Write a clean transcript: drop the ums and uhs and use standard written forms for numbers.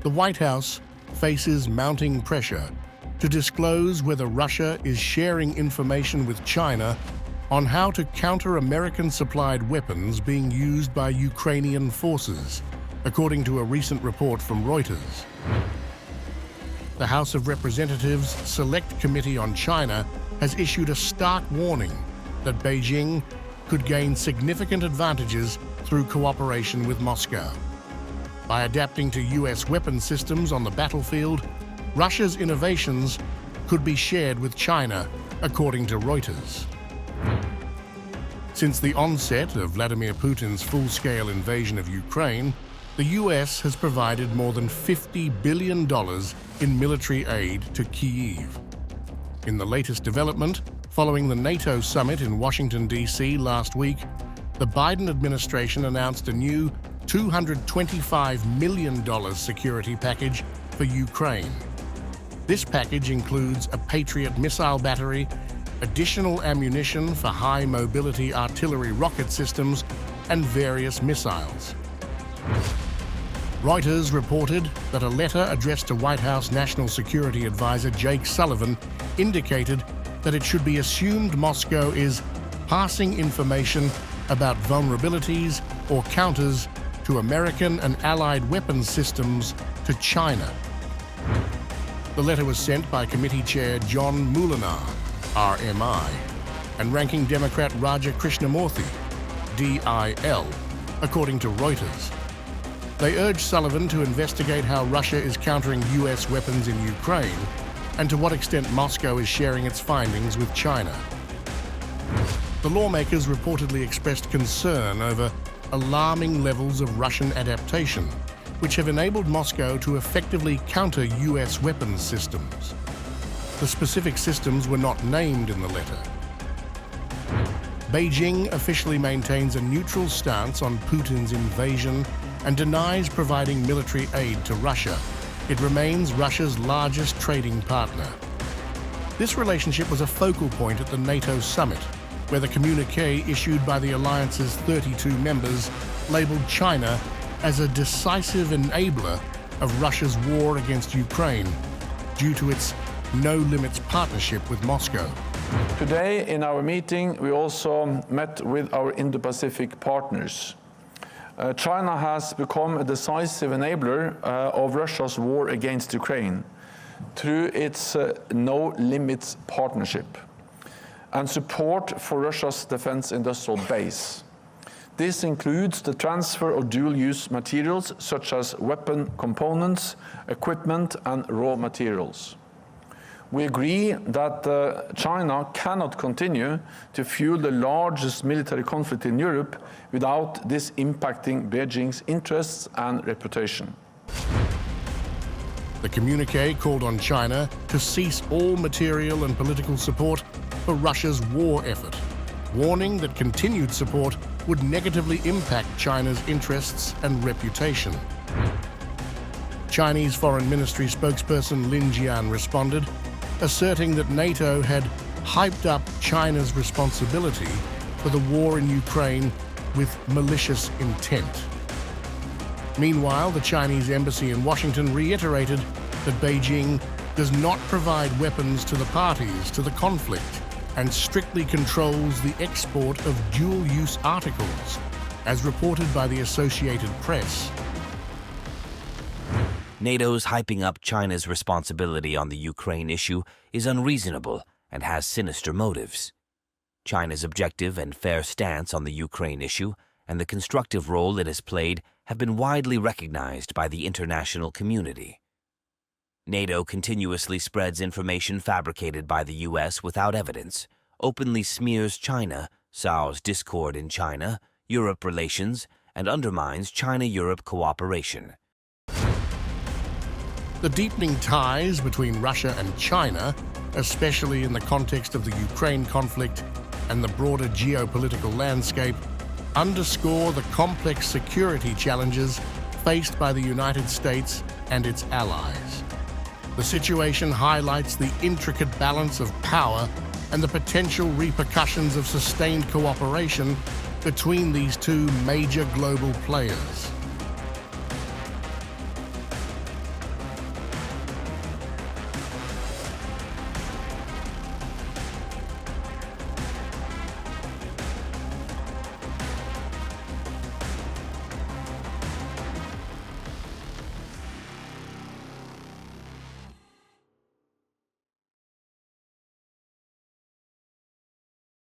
The White House faces mounting pressure to disclose whether Russia is sharing information with China on how to counter American-supplied weapons being used by Ukrainian forces, according to a recent report from Reuters. The House of Representatives Select Committee on China has issued a stark warning that Beijing could gain significant advantages through cooperation with Moscow. By adapting to US weapon systems on the battlefield, Russia's innovations could be shared with China, according to Reuters. Since the onset of Vladimir Putin's full-scale invasion of Ukraine, the US has provided more than $50 billion in military aid to Kyiv. In the latest development, following the NATO summit in Washington, D.C. last week, the Biden administration announced a new $225 million security package for Ukraine. This package includes a Patriot missile battery, additional ammunition for high-mobility artillery rocket systems, and various missiles. Reuters reported that a letter addressed to White House National Security Advisor Jake Sullivan indicated that it should be assumed Moscow is passing information about vulnerabilities or counters to American and allied weapons systems to China. The letter was sent by Committee Chair John Moolenaar, RMI, and Ranking Democrat Raja Krishnamurthy, DIL, according to Reuters. They urged Sullivan to investigate how Russia is countering US weapons in Ukraine and to what extent Moscow is sharing its findings with China. The lawmakers reportedly expressed concern over alarming levels of Russian adaptation, which have enabled Moscow to effectively counter US weapons systems. The specific systems were not named in the letter. Beijing officially maintains a neutral stance on Putin's invasion and denies providing military aid to Russia. It remains Russia's largest trading partner. This relationship was a focal point at the NATO summit, where the communique issued by the alliance's 32 members labeled China as a decisive enabler of Russia's war against Ukraine due to its no-limits partnership with Moscow. Today, in our meeting, we also met with our Indo-Pacific partners. China has become a decisive enabler of Russia's war against Ukraine through its no-limits partnership and support for Russia's defense industrial base. This includes the transfer of dual-use materials such as weapon components, equipment, and raw materials. We agree that China cannot continue to fuel the largest military conflict in Europe without this impacting Beijing's interests and reputation. The communique called on China to cease all material and political support for Russia's war effort, warning that continued support would negatively impact China's interests and reputation. Chinese Foreign Ministry spokesperson Lin Jian responded, asserting that NATO had hyped up China's responsibility for the war in Ukraine with malicious intent. Meanwhile, the Chinese embassy in Washington reiterated that Beijing does not provide weapons to the parties to the conflict and strictly controls the export of dual-use articles, as reported by the Associated Press. NATO's hyping up China's responsibility on the Ukraine issue is unreasonable and has sinister motives. China's objective and fair stance on the Ukraine issue and the constructive role it has played have been widely recognized by the international community. NATO continuously spreads information fabricated by the U.S. without evidence, openly smears China, sows discord in China, Europe relations, and undermines China-Europe cooperation. The deepening ties between Russia and China, especially in the context of the Ukraine conflict and the broader geopolitical landscape, underscore the complex security challenges faced by the United States and its allies. The situation highlights the intricate balance of power and the potential repercussions of sustained cooperation between these two major global players.